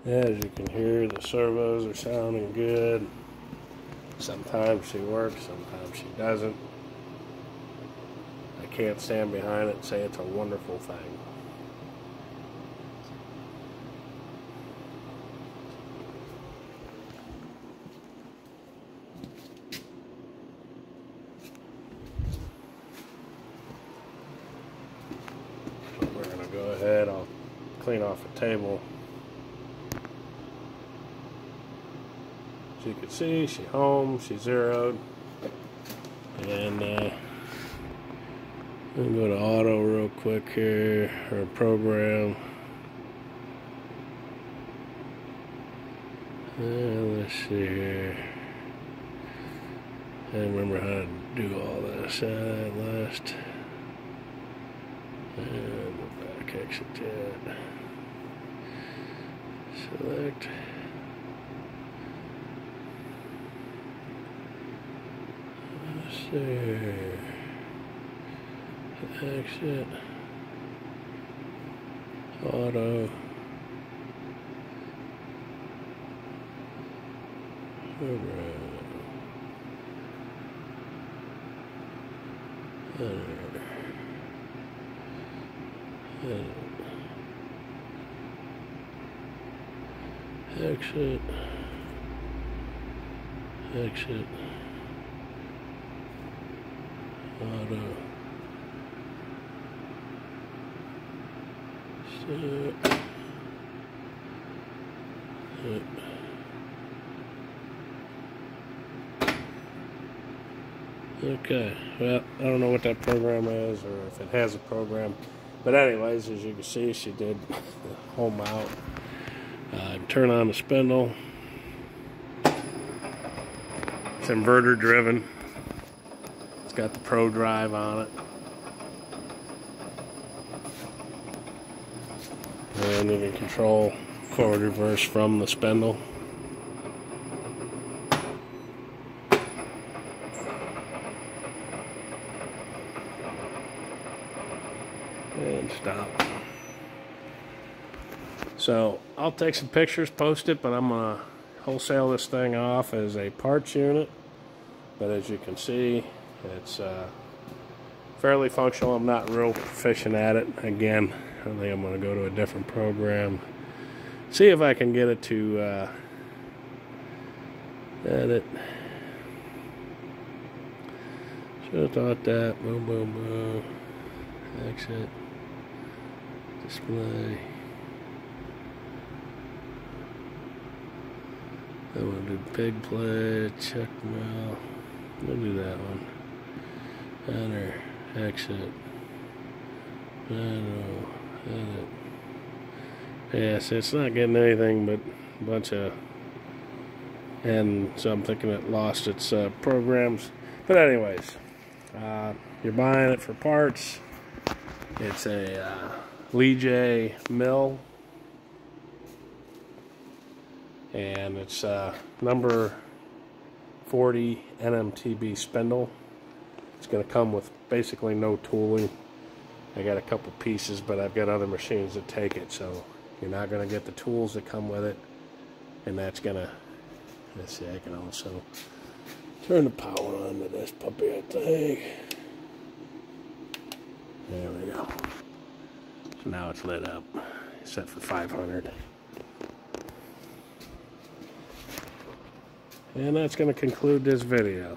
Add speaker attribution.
Speaker 1: As you can hear, the servos are sounding good. Sometimes she works, sometimes she doesn't. I can't stand behind it and say it's a wonderful thing. We're going to go ahead, I'll clean off the table. As you can see, she's home, she's zeroed. And I'm going to go to auto real quick here, or program. Let's see here. I remember how to do all this. Last. And go back, exit that. Select. Let's see. Exit. Auto. Exit. Exit. Auto. Okay, well, I don't know what that program is or if it has a program, but anyways, as you can see, she did home out. Turn on the spindle. It's inverter driven. It's got the Pro drive on it. And you can control forward reverse from the spindle. And stop. So I'll take some pictures, post it, but I'm going to wholesale this thing off as a parts unit. But as you can see, it's fairly functional. I'm not real proficient at it. Again, I think I'm going to go to a different program. See if I can get it to edit. Should have thought that. Boom, boom, boom. Exit. Display. I want to do pig play, check mail. We'll do that one. Enter, exit. Edit. Yeah, so it's not getting anything but a bunch of, and so I'm thinking it lost its programs. But anyways, you're buying it for parts. It's a Lejay mill. And it's number 40 NMTB spindle. It's going to come with basically no tooling. I got a couple pieces, but I've got other machines that take it, so you're not going to get the tools that come with it. And that's going to, let's see, I can also turn the power on to this puppy, I think. There we go. So now it's lit up, set for 500. And that's going to conclude this video.